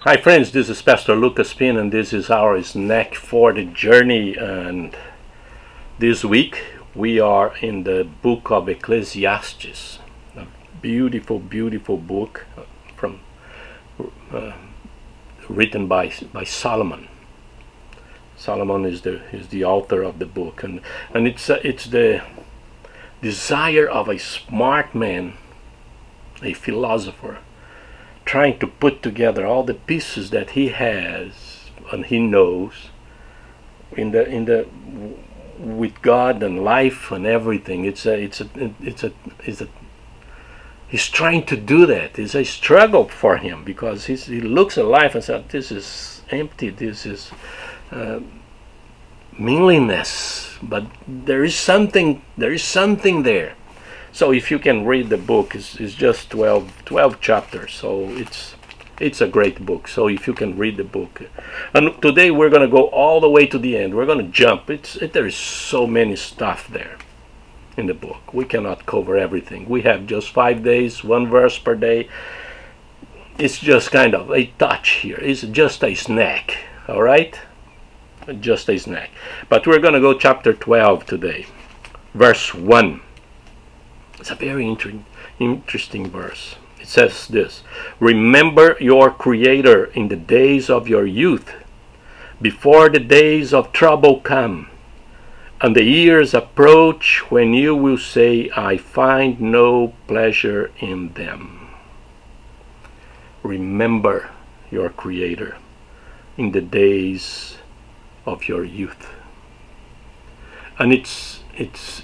Hi friends, this is Pastor Lucas Pin and this is our snack for the journey. And this week we are in the book of Ecclesiastes, a beautiful, beautiful book from written by Solomon. Solomon is the author of the book, and it's the desire of a smart man, a philosopher, trying to put together all the pieces that he has and he knows in the with God and life and everything. He's trying to do that. It's a struggle for him because he looks at life and says, "This is empty. This is meaningless." But there is something. There is something there. So if you can read the book, it's just 12 chapters, so it's a great book. So if you can read the book. And today we're going to go all the way to the end. We're going to jump. There is so many stuff there in the book. We cannot cover everything. We have just 5 days, one verse per day. It's just kind of a touch here. It's just a snack, all right? Just a snack. But we're going to go chapter 12 today, verse 1. It's a very interesting verse. It says this: "Remember your Creator in the days of your youth, before the days of trouble come, and the years approach when you will say, I find no pleasure in them." Remember your Creator in the days of your youth. And it's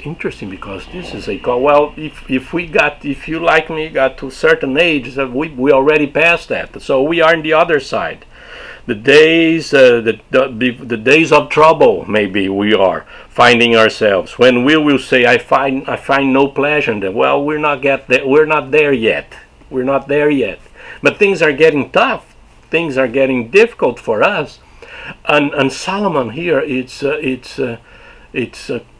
interesting because this is a call. Well, if you like me got to a certain age, we already passed that. So we are in the other side. The days the days of trouble, maybe we are finding ourselves when we will say, I find no pleasure in them. Well, we're not there yet. We're not there yet. But things are getting tough. Things are getting difficult for us. And Solomon here, it's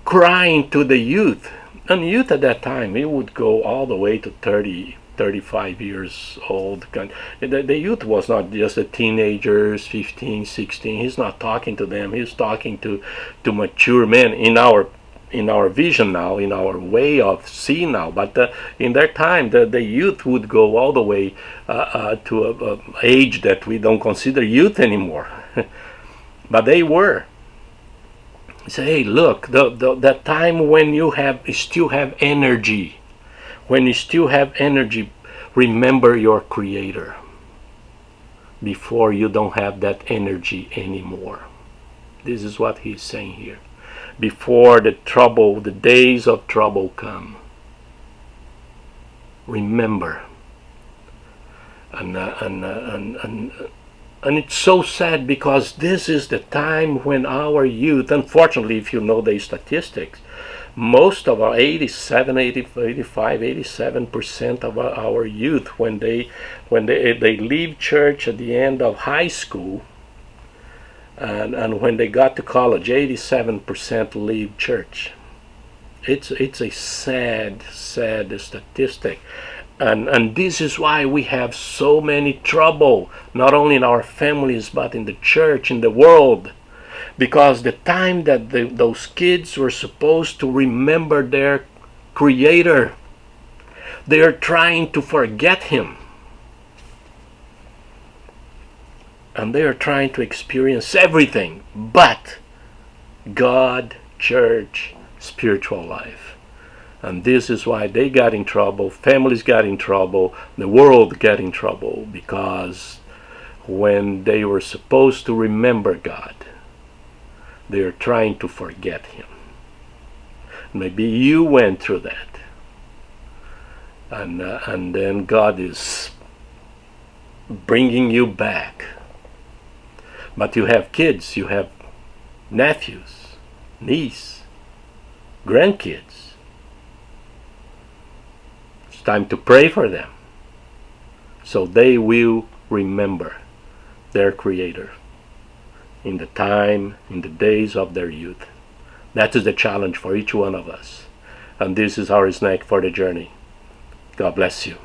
crying to the youth. And youth at that time, it would go all the way to 30, 35 years old. The youth was not just the teenagers, 15, 16. He's not talking to them. He's talking to mature men in our vision now, in our way of seeing now. But in their time, the youth would go all the way to an age that we don't consider youth anymore. But they were. Say, hey, look, that time when you still have energy, remember your Creator before you don't have that energy anymore. This is what he's saying here. Before the days of trouble come, remember. And it's so sad because this is the time when our youth, unfortunately, if you know the statistics, most of our 87% of our youth, when they leave church at the end of high school, and when they got to college, 87% leave church. It's a sad statistic. And this is why we have so many trouble, not only in our families, but in the church, in the world. Because the time that those kids were supposed to remember their Creator, they are trying to forget Him. And they are trying to experience everything but God, church, spiritual life. And this is why they got in trouble, families got in trouble, the world got in trouble, because when they were supposed to remember God, they are trying to forget Him. Maybe you went through that. And then God is bringing you back. But you have kids, you have nephews, niece, grandkids. Time to pray for them so they will remember their Creator in the days of their youth. That is the challenge for each one of us, and this is our snack for the journey. God bless you.